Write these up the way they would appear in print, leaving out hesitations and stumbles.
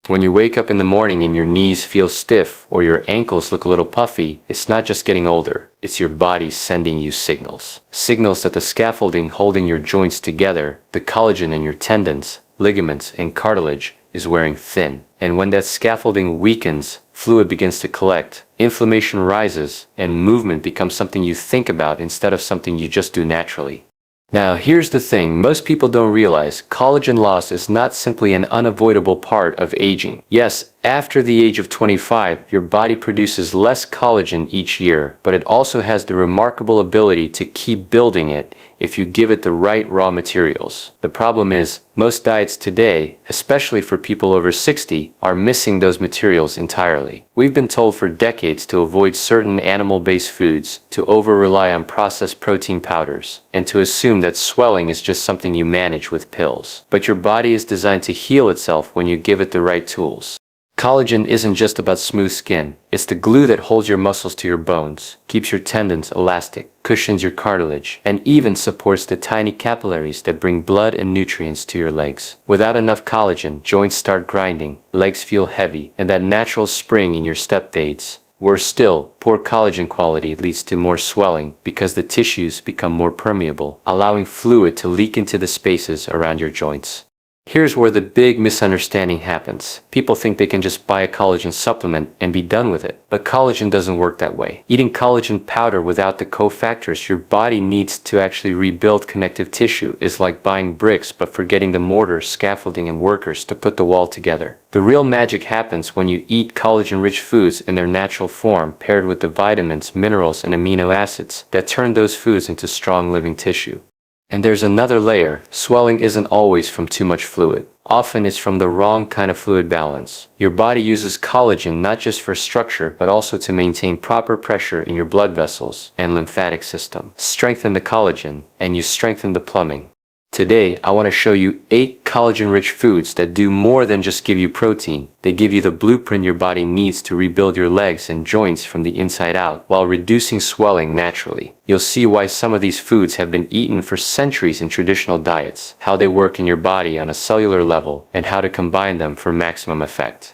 When you wake up in the morning and your knees feel stiff or your ankles look a little puffy, it's not just getting older, it's your body sending you signals. Signals that the scaffolding holding your joints together, the collagen in your tendons, ligaments, and cartilage, is wearing thin. And when that scaffolding weakens, fluid begins to collect, inflammation rises, and movement becomes something you think about instead of something you just do naturally. Now, here's the thing most people don't realize: collagen loss is not simply an unavoidable part of aging. Yes, after the age of 25, your body produces less collagen each year, but it also has the remarkable ability to keep building it if you give it the right raw materials. The problem is, most diets today, especially for people over 60, are missing those materials entirely. We've been told for decades to avoid certain animal-based foods, to over-rely on processed protein powders, and to assume that swelling is just something you manage with pills. But your body is designed to heal itself when you give it the right tools. Collagen isn't just about smooth skin. It's the glue that holds your muscles to your bones, keeps your tendons elastic, cushions your cartilage, and even supports the tiny capillaries that bring blood and nutrients to your legs. Without enough collagen, joints start grinding, legs feel heavy, and that natural spring in your step fades. Worse still, poor collagen quality leads to more swelling because the tissues become more permeable, allowing fluid to leak into the spaces around your joints. Here's where the big misunderstanding happens. People think they can just buy a collagen supplement and be done with it. But collagen doesn't work that way. Eating collagen powder without the cofactors your body needs to actually rebuild connective tissue is like buying bricks but forgetting the mortar, scaffolding, and workers to put the wall together. The real magic happens when you eat collagen-rich foods in their natural form, paired with the vitamins, minerals, and amino acids that turn those foods into strong living tissue. And there's another layer. Swelling isn't always from too much fluid. Often it's from the wrong kind of fluid balance. Your body uses collagen not just for structure, but also to maintain proper pressure in your blood vessels and lymphatic system. Strengthen the collagen, and you strengthen the plumbing. Today, I want to show you 8 collagen-rich foods that do more than just give you protein. They give you the blueprint your body needs to rebuild your legs and joints from the inside out while reducing swelling naturally. You'll see why some of these foods have been eaten for centuries in traditional diets, how they work in your body on a cellular level, and how to combine them for maximum effect.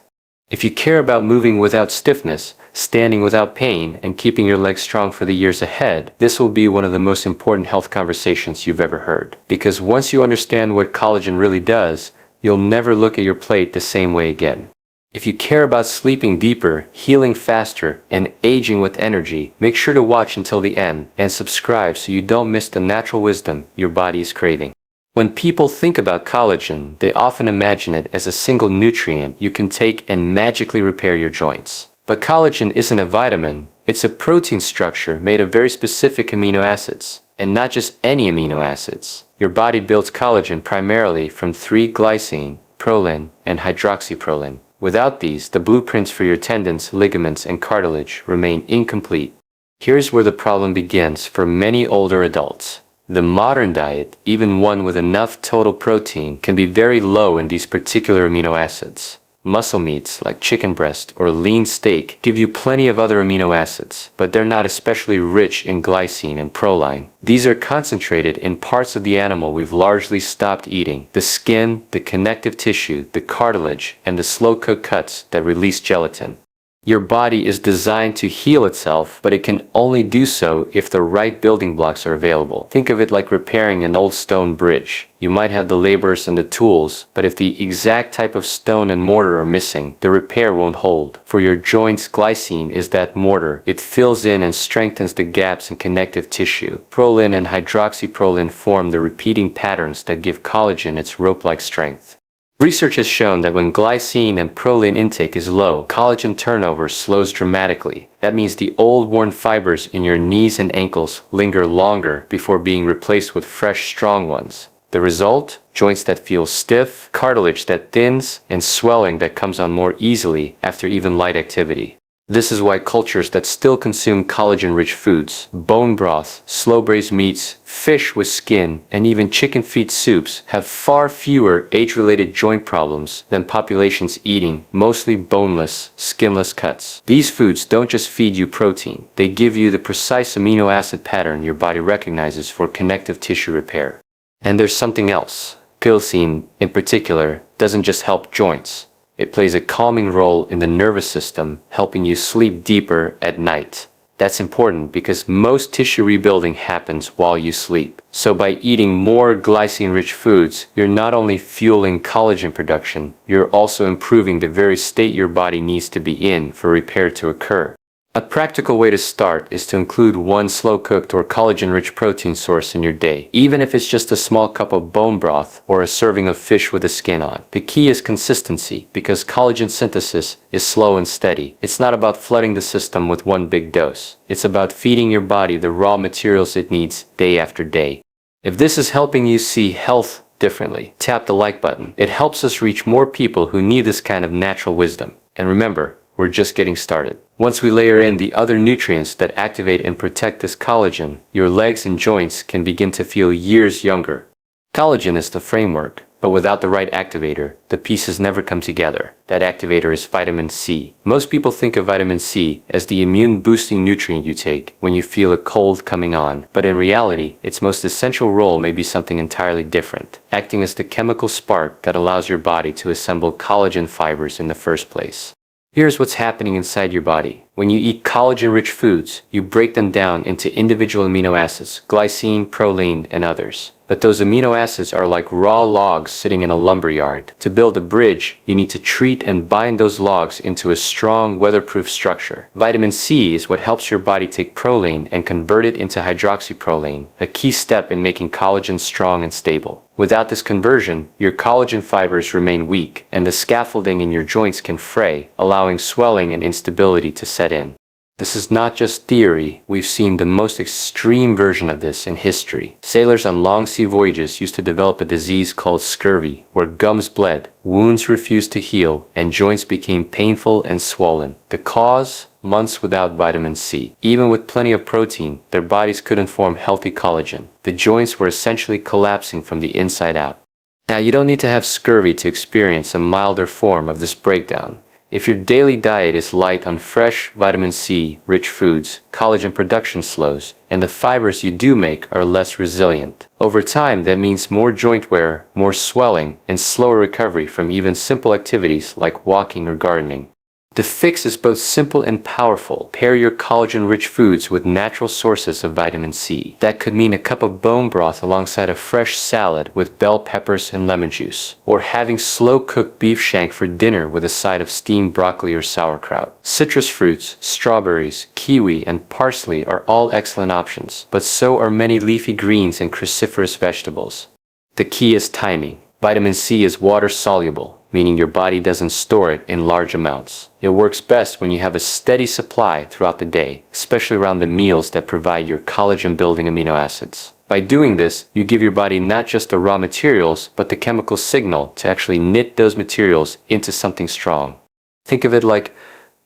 If you care about moving without stiffness, standing without pain, and keeping your legs strong for the years ahead, this will be one of the most important health conversations you've ever heard. Because once you understand what collagen really does, you'll never look at your plate the same way again. If you care about sleeping deeper, healing faster, and aging with energy, make sure to watch until the end and subscribe so you don't miss the natural wisdom your body is craving. When people think about collagen, they often imagine it as a single nutrient you can take and magically repair your joints. But collagen isn't a vitamin, it's a protein structure made of very specific amino acids, and not just any amino acids. Your body builds collagen primarily from 3-glycine, proline, and hydroxyproline. Without these, the blueprints for your tendons, ligaments, and cartilage remain incomplete. Here's where the problem begins for many older adults. The modern diet, even one with enough total protein, can be very low in these particular amino acids. Muscle meats like chicken breast or lean steak give you plenty of other amino acids, but they're not especially rich in glycine and proline. These are concentrated in parts of the animal we've largely stopped eating: the skin, the connective tissue, the cartilage, and the slow-cooked cuts that release gelatin. Your body is designed to heal itself, but it can only do so if the right building blocks are available. Think of it like repairing an old stone bridge. You might have the laborers and the tools, but if the exact type of stone and mortar are missing, the repair won't hold. For your joints, glycine is that mortar. It fills in and strengthens the gaps in connective tissue. Proline and hydroxyproline form the repeating patterns that give collagen its rope-like strength. Research has shown that when glycine and proline intake is low, collagen turnover slows dramatically. That means the old worn fibers in your knees and ankles linger longer before being replaced with fresh, strong ones. The result? Joints that feel stiff, cartilage that thins, and swelling that comes on more easily after even light activity. This is why cultures that still consume collagen-rich foods, bone broth, slow-braised meats, fish with skin, and even chicken feet soups have far fewer age-related joint problems than populations eating mostly boneless, skinless cuts. These foods don't just feed you protein, they give you the precise amino acid pattern your body recognizes for connective tissue repair. And there's something else. Glycine, in particular, doesn't just help joints. It plays a calming role in the nervous system, helping you sleep deeper at night. That's important because most tissue rebuilding happens while you sleep. So by eating more glycine-rich foods, you're not only fueling collagen production, you're also improving the very state your body needs to be in for repair to occur. A practical way to start is to include one slow-cooked or collagen-rich protein source in your day, even if it's just a small cup of bone broth or a serving of fish with the skin on. The key is consistency, because collagen synthesis is slow and steady. It's not about flooding the system with one big dose. It's about feeding your body the raw materials it needs day after day. If this is helping you see health differently, tap the like button. It helps us reach more people who need this kind of natural wisdom. And remember, we're just getting started. Once we layer in the other nutrients that activate and protect this collagen, your legs and joints can begin to feel years younger. Collagen is the framework, but without the right activator, the pieces never come together. That activator is vitamin C. Most people think of vitamin C as the immune-boosting nutrient you take when you feel a cold coming on, but in reality, its most essential role may be something entirely different, acting as the chemical spark that allows your body to assemble collagen fibers in the first place. Here's what's happening inside your body. When you eat collagen-rich foods, you break them down into individual amino acids, glycine, proline, and others. But those amino acids are like raw logs sitting in a lumberyard. To build a bridge, you need to treat and bind those logs into a strong, weatherproof structure. Vitamin C is what helps your body take proline and convert it into hydroxyproline, a key step in making collagen strong and stable. Without this conversion, your collagen fibers remain weak, and the scaffolding in your joints can fray, allowing swelling and instability to set in. This is not just theory. We've seen the most extreme version of this in history. Sailors on long sea voyages used to develop a disease called scurvy, where gums bled, wounds refused to heal, and joints became painful and swollen. The cause? Months without vitamin C. Even with plenty of protein, their bodies couldn't form healthy collagen. The joints were essentially collapsing from the inside out. Now, you don't need to have scurvy to experience a milder form of this breakdown. If your daily diet is light on fresh, vitamin C-rich foods, collagen production slows, and the fibers you do make are less resilient. Over time, that means more joint wear, more swelling, and slower recovery from even simple activities like walking or gardening. The fix is both simple and powerful. Pair your collagen-rich foods with natural sources of vitamin C. That could mean a cup of bone broth alongside a fresh salad with bell peppers and lemon juice, or having slow-cooked beef shank for dinner with a side of steamed broccoli or sauerkraut. Citrus fruits, strawberries, kiwi, and parsley are all excellent options, but so are many leafy greens and cruciferous vegetables. The key is timing. Vitamin C is water-soluble, meaning your body doesn't store it in large amounts. It works best when you have a steady supply throughout the day, especially around the meals that provide your collagen-building amino acids. By doing this, you give your body not just the raw materials, but the chemical signal to actually knit those materials into something strong. Think of it like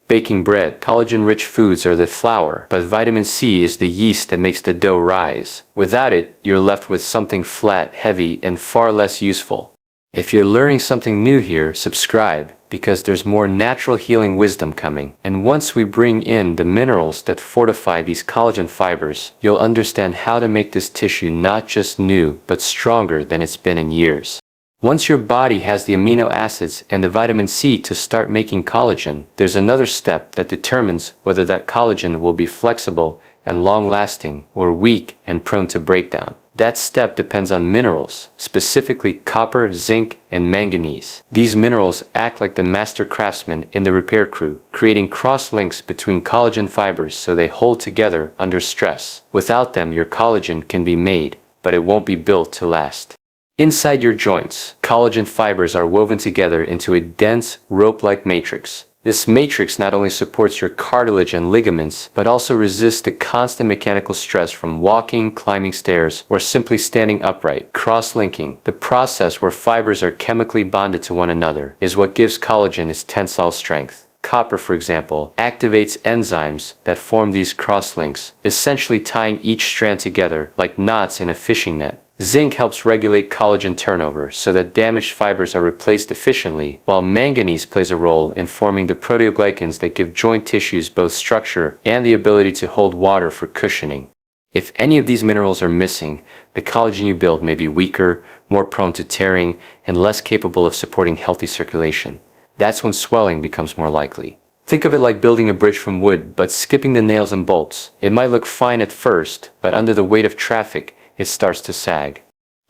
baking bread. Collagen-rich foods are the flour, but vitamin C is the yeast that makes the dough rise. Without it, you're left with something flat, heavy, and far less useful. If you're learning something new here, subscribe, because there's more natural healing wisdom coming. And once we bring in the minerals that fortify these collagen fibers, you'll understand how to make this tissue not just new, but stronger than it's been in years. Once your body has the amino acids and the vitamin C to start making collagen, there's another step that determines whether that collagen will be flexible and long-lasting, or weak and prone to breakdown. That step depends on minerals, specifically copper, zinc, and manganese. These minerals act like the master craftsmen in the repair crew, creating cross-links between collagen fibers so they hold together under stress. Without them, your collagen can be made, but it won't be built to last. Inside your joints, collagen fibers are woven together into a dense, rope-like matrix. This matrix not only supports your cartilage and ligaments, but also resists the constant mechanical stress from walking, climbing stairs, or simply standing upright. Cross-linking, the process where fibers are chemically bonded to one another, is what gives collagen its tensile strength. Copper, for example, activates enzymes that form these cross-links, essentially tying each strand together like knots in a fishing net. Zinc helps regulate collagen turnover so that damaged fibers are replaced efficiently, while manganese plays a role in forming the proteoglycans that give joint tissues both structure and the ability to hold water for cushioning. If any of these minerals are missing, the collagen you build may be weaker, more prone to tearing, and less capable of supporting healthy circulation. That's when swelling becomes more likely. Think of it like building a bridge from wood, but skipping the nails and bolts. It might look fine at first, but under the weight of traffic, it starts to sag.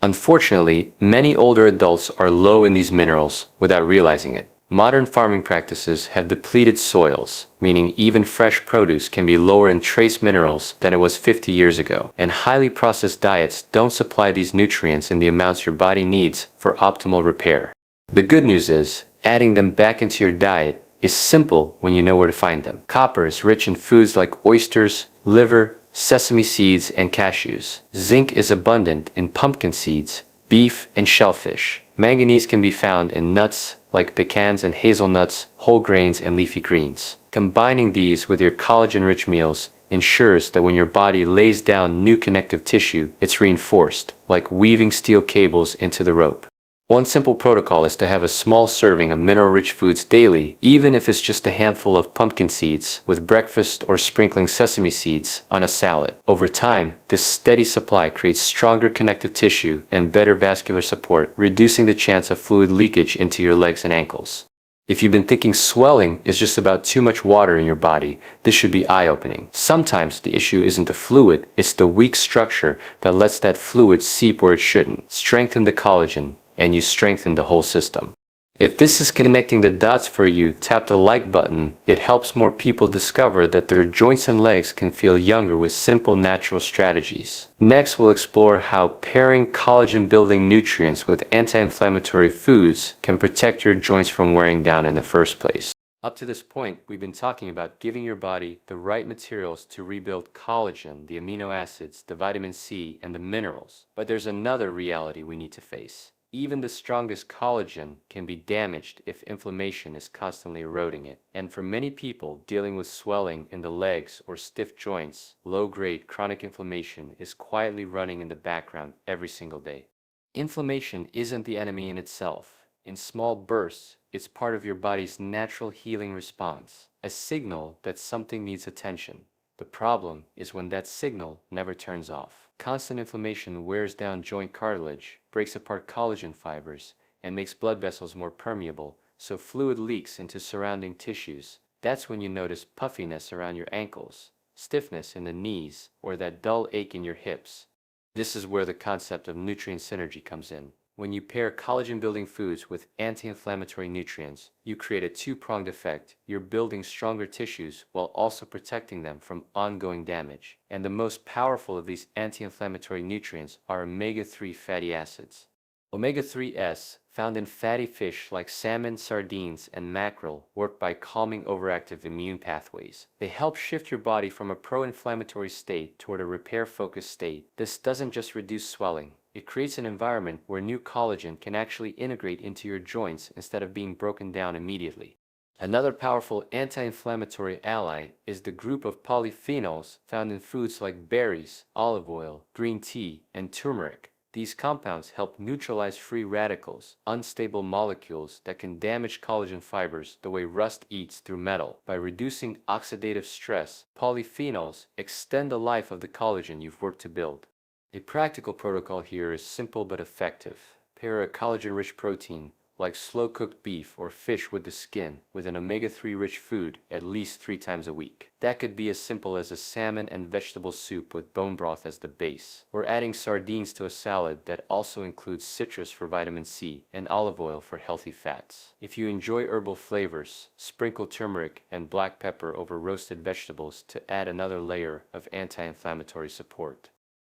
Unfortunately, many older adults are low in these minerals without realizing it. Modern farming practices have depleted soils, meaning even fresh produce can be lower in trace minerals than it was 50 years ago. And highly processed diets don't supply these nutrients in the amounts your body needs for optimal repair. The good news is, adding them back into your diet is simple when you know where to find them. Copper is rich in foods like oysters, liver, sesame seeds, and cashews. Zinc is abundant in pumpkin seeds, beef, and shellfish. Manganese can be found in nuts like pecans and hazelnuts, whole grains, and leafy greens. Combining these with your collagen-rich meals ensures that when your body lays down new connective tissue, it's reinforced, like weaving steel cables into the rope. One simple protocol is to have a small serving of mineral-rich foods daily, even if it's just a handful of pumpkin seeds, with breakfast or sprinkling sesame seeds on a salad. Over time, this steady supply creates stronger connective tissue and better vascular support, reducing the chance of fluid leakage into your legs and ankles. If you've been thinking swelling is just about too much water in your body, this should be eye-opening. Sometimes the issue isn't the fluid, it's the weak structure that lets that fluid seep where it shouldn't. Strengthen the collagen, and you strengthen the whole system. If this is connecting the dots for you, tap the like button. It helps more people discover that their joints and legs can feel younger with simple natural strategies. Next, we'll explore how pairing collagen-building nutrients with anti-inflammatory foods can protect your joints from wearing down in the first place. Up to this point, we've been talking about giving your body the right materials to rebuild collagen, the amino acids, the vitamin C, and the minerals. But there's another reality we need to face. Even the strongest collagen can be damaged if inflammation is constantly eroding it. And for many people dealing with swelling in the legs or stiff joints, low-grade chronic inflammation is quietly running in the background every single day. Inflammation isn't the enemy in itself. In small bursts, it's part of your body's natural healing response, a signal that something needs attention. The problem is when that signal never turns off. Constant inflammation wears down joint cartilage, breaks apart collagen fibers, and makes blood vessels more permeable, so fluid leaks into surrounding tissues. That's when you notice puffiness around your ankles, stiffness in the knees, or that dull ache in your hips. This is where the concept of nutrient synergy comes in. When you pair collagen-building foods with anti-inflammatory nutrients, you create a two-pronged effect. You're building stronger tissues while also protecting them from ongoing damage. And the most powerful of these anti-inflammatory nutrients are omega-3 fatty acids. Omega-3s, found in fatty fish like salmon, sardines, and mackerel, work by calming overactive immune pathways. They help shift your body from a pro-inflammatory state toward a repair-focused state. This doesn't just reduce swelling. It creates an environment where new collagen can actually integrate into your joints instead of being broken down immediately. Another powerful anti-inflammatory ally is the group of polyphenols found in foods like berries, olive oil, green tea, and turmeric. These compounds help neutralize free radicals, unstable molecules that can damage collagen fibers the way rust eats through metal. By reducing oxidative stress, polyphenols extend the life of the collagen you've worked to build. A practical protocol here is simple but effective. Pair a collagen-rich protein, like slow-cooked beef or fish with the skin, with an omega-3 rich food at least 3 times a week. That could be as simple as a salmon and vegetable soup with bone broth as the base, or adding sardines to a salad that also includes citrus for vitamin C and olive oil for healthy fats. If you enjoy herbal flavors, sprinkle turmeric and black pepper over roasted vegetables to add another layer of anti-inflammatory support.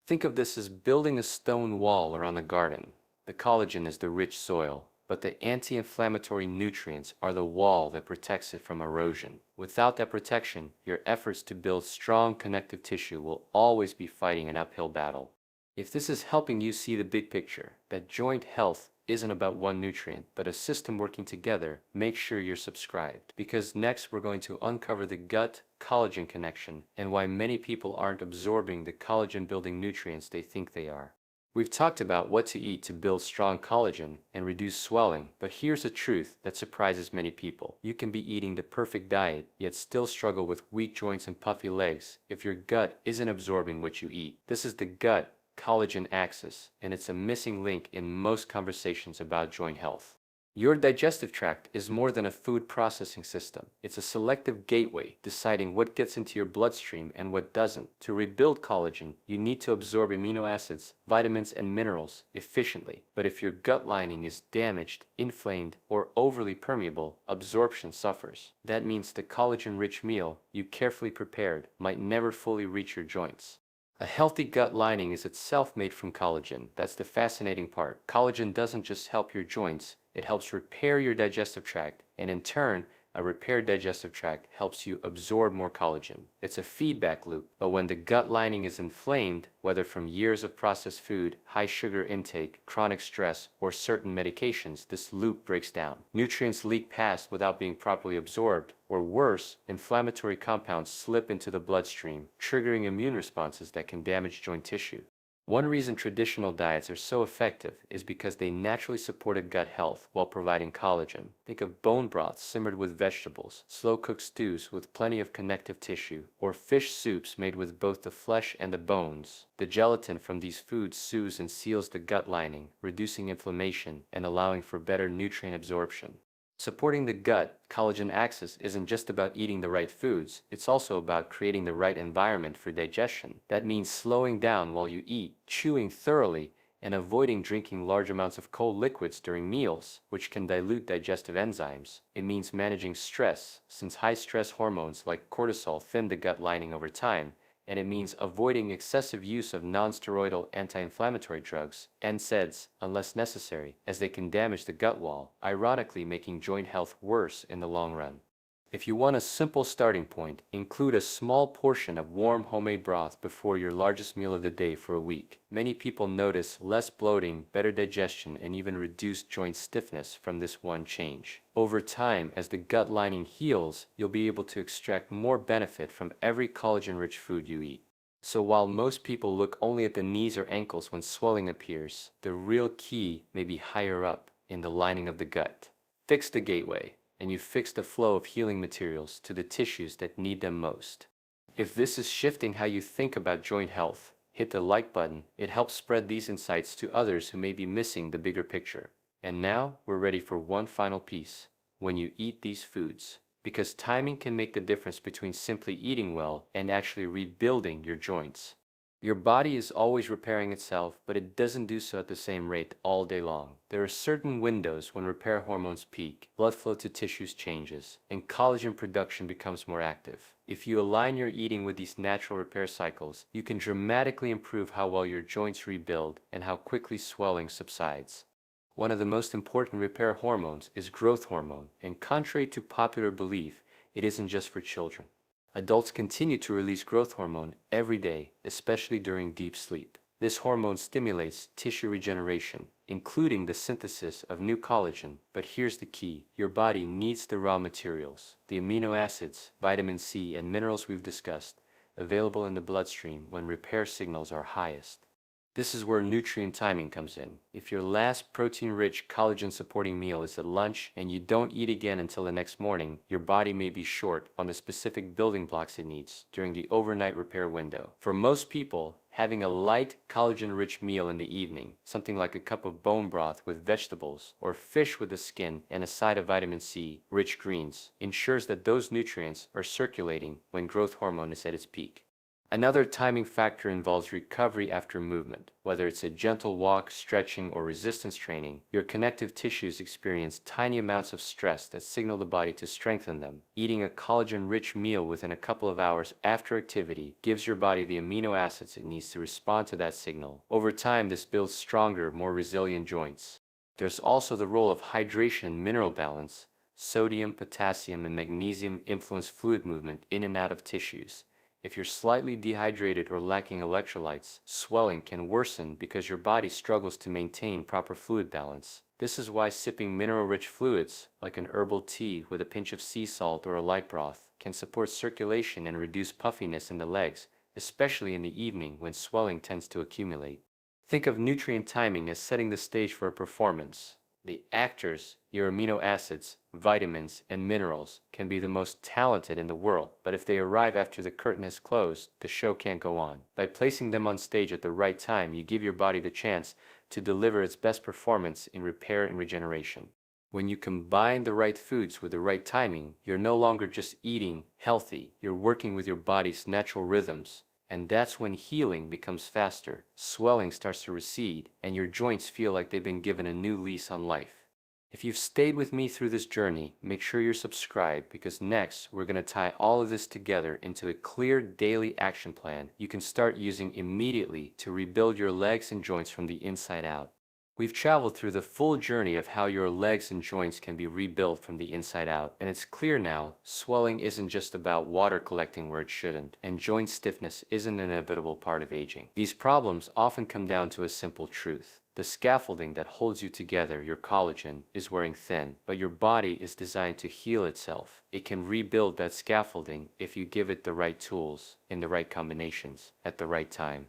Think of this as building a stone wall around a garden. The collagen is the rich soil, but the anti-inflammatory nutrients are the wall that protects it from erosion. Without that protection, your efforts to build strong connective tissue will always be fighting an uphill battle. If this is helping you see the big picture, that joint health isn't about one nutrient, but a system working together, make sure you're subscribed. Because next we're going to uncover the gut-collagen connection and why many people aren't absorbing the collagen-building nutrients they think they are. We've talked about what to eat to build strong collagen and reduce swelling, but here's a truth that surprises many people. You can be eating the perfect diet, yet still struggle with weak joints and puffy legs if your gut isn't absorbing what you eat. This is the gut collagen axis, and it's a missing link in most conversations about joint health. Your digestive tract is more than a food processing system. It's a selective gateway, deciding what gets into your bloodstream and what doesn't. To rebuild collagen, you need to absorb amino acids, vitamins, and minerals efficiently. But if your gut lining is damaged, inflamed, or overly permeable, absorption suffers. That means the collagen-rich meal you carefully prepared might never fully reach your joints. A healthy gut lining is itself made from collagen. That's the fascinating part. Collagen doesn't just help your joints, it helps repair your digestive tract, and in turn, a repaired digestive tract helps you absorb more collagen. It's a feedback loop, but when the gut lining is inflamed, whether from years of processed food, high sugar intake, chronic stress, or certain medications, this loop breaks down. Nutrients leak past without being properly absorbed, or worse, inflammatory compounds slip into the bloodstream, triggering immune responses that can damage joint tissue. One reason traditional diets are so effective is because they naturally supported gut health while providing collagen. Think of bone broths simmered with vegetables, slow-cooked stews with plenty of connective tissue, or fish soups made with both the flesh and the bones. The gelatin from these foods soothes and seals the gut lining, reducing inflammation and allowing for better nutrient absorption. Supporting the gut collagen axis isn't just about eating the right foods, it's also about creating the right environment for digestion. That means slowing down while you eat, chewing thoroughly, and avoiding drinking large amounts of cold liquids during meals, which can dilute digestive enzymes. It means managing stress, since high stress hormones like cortisol thin the gut lining over time, and it means avoiding excessive use of non-steroidal anti-inflammatory drugs, NSAIDs, unless necessary, as they can damage the gut wall, ironically making joint health worse in the long run. If you want a simple starting point, include a small portion of warm homemade broth before your largest meal of the day for a week. Many people notice less bloating, better digestion, and even reduced joint stiffness from this one change. Over time, as the gut lining heals, you'll be able to extract more benefit from every collagen-rich food you eat. So while most people look only at the knees or ankles when swelling appears, the real key may be higher up in the lining of the gut. Fix the gateway, and you fix the flow of healing materials to the tissues that need them most. If this is shifting how you think about joint health, hit the like button. It helps spread these insights to others who may be missing the bigger picture. And now we're ready for one final piece. When you eat these foods, because timing can make the difference between simply eating well and actually rebuilding your joints. Your body is always repairing itself, but it doesn't do so at the same rate all day long. There are certain windows when repair hormones peak, blood flow to tissues changes, and collagen production becomes more active. If you align your eating with these natural repair cycles, you can dramatically improve how well your joints rebuild and how quickly swelling subsides. One of the most important repair hormones is growth hormone, and contrary to popular belief, it isn't just for children. Adults continue to release growth hormone every day, especially during deep sleep. This hormone stimulates tissue regeneration, including the synthesis of new collagen. But here's the key. Your body needs the raw materials, the amino acids, vitamin C, and minerals we've discussed, available in the bloodstream when repair signals are highest. This is where nutrient timing comes in. If your last protein-rich, collagen-supporting meal is at lunch and you don't eat again until the next morning, your body may be short on the specific building blocks it needs during the overnight repair window. For most people, having a light, collagen-rich meal in the evening, something like a cup of bone broth with vegetables, or fish with the skin and a side of vitamin C, rich greens, ensures that those nutrients are circulating when growth hormone is at its peak. Another timing factor involves recovery after movement. Whether it's a gentle walk, stretching, or resistance training, your connective tissues experience tiny amounts of stress that signal the body to strengthen them. Eating a collagen-rich meal within a couple of hours after activity gives your body the amino acids it needs to respond to that signal. Over time, this builds stronger, more resilient joints. There's also the role of hydration and mineral balance. Sodium, potassium, and magnesium influence fluid movement in and out of tissues. If you're slightly dehydrated or lacking electrolytes, swelling can worsen because your body struggles to maintain proper fluid balance. This is why sipping mineral-rich fluids, like an herbal tea with a pinch of sea salt or a light broth, can support circulation and reduce puffiness in the legs, especially in the evening when swelling tends to accumulate. Think of nutrient timing as setting the stage for a performance. The actors, your amino acids, vitamins, and minerals, can be the most talented in the world, but if they arrive after the curtain has closed, the show can't go on. By placing them on stage at the right time, you give your body the chance to deliver its best performance in repair and regeneration. When you combine the right foods with the right timing, you're no longer just eating healthy, you're working with your body's natural rhythms. And that's when healing becomes faster, swelling starts to recede, and your joints feel like they've been given a new lease on life. If you've stayed with me through this journey, make sure you're subscribed because next we're going to tie all of this together into a clear daily action plan you can start using immediately to rebuild your legs and joints from the inside out. We've traveled through the full journey of how your legs and joints can be rebuilt from the inside out, and it's clear now, swelling isn't just about water collecting where it shouldn't, and joint stiffness isn't an inevitable part of aging. These problems often come down to a simple truth. The scaffolding that holds you together, your collagen, is wearing thin, but your body is designed to heal itself. It can rebuild that scaffolding if you give it the right tools, in the right combinations, at the right time.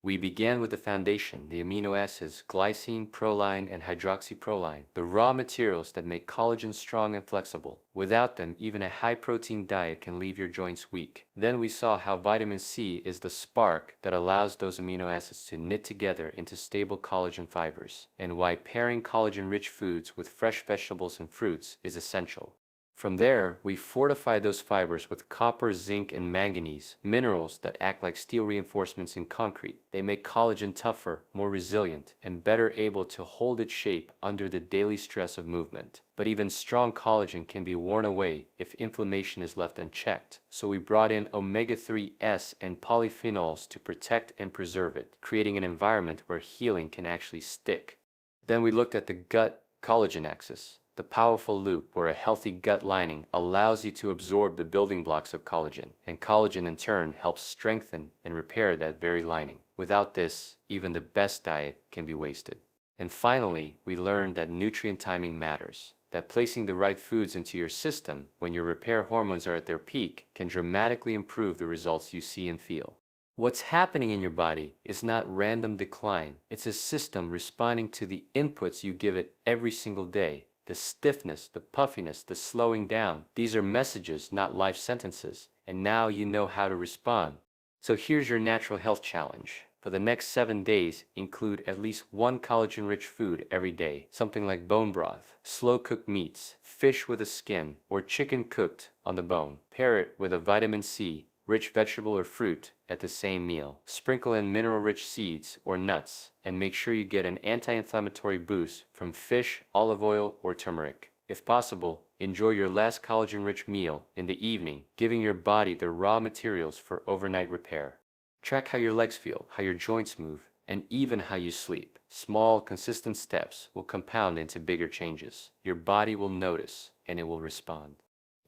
We began with the foundation, the amino acids, glycine, proline, and hydroxyproline, the raw materials that make collagen strong and flexible. Without them, even a high-protein diet can leave your joints weak. Then we saw how vitamin C is the spark that allows those amino acids to knit together into stable collagen fibers, and why pairing collagen-rich foods with fresh vegetables and fruits is essential. From there, we fortify those fibers with copper, zinc, and manganese, minerals that act like steel reinforcements in concrete. They make collagen tougher, more resilient, and better able to hold its shape under the daily stress of movement. But even strong collagen can be worn away if inflammation is left unchecked. So we brought in omega-3s and polyphenols to protect and preserve it, creating an environment where healing can actually stick. Then we looked at the gut collagen axis, the powerful loop where a healthy gut lining allows you to absorb the building blocks of collagen, and collagen in turn helps strengthen and repair that very lining. Without this, even the best diet can be wasted. And finally, we learned that nutrient timing matters, that placing the right foods into your system when your repair hormones are at their peak can dramatically improve the results you see and feel. What's happening in your body is not random decline, it's a system responding to the inputs you give it every single day. The stiffness, the puffiness, the slowing down, these are messages, not life sentences, and now you know how to respond. So here's your natural health challenge. For the next 7 days, include at least one collagen-rich food every day, something like bone broth, slow-cooked meats, fish with a skin, or chicken cooked on the bone. Pair it with a vitamin C, rich vegetable or fruit at the same meal. Sprinkle in mineral-rich seeds or nuts, and make sure you get an anti-inflammatory boost from fish, olive oil, or turmeric. If possible, enjoy your last collagen-rich meal in the evening, giving your body the raw materials for overnight repair. Track how your legs feel, how your joints move, and even how you sleep. Small, consistent steps will compound into bigger changes. Your body will notice, and it will respond.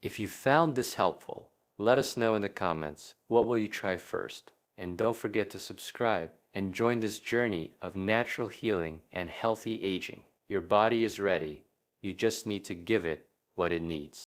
If you found this helpful, let us know in the comments, what will you try first? And don't forget to subscribe and join this journey of natural healing and healthy aging. Your body is ready. You just need to give it what it needs.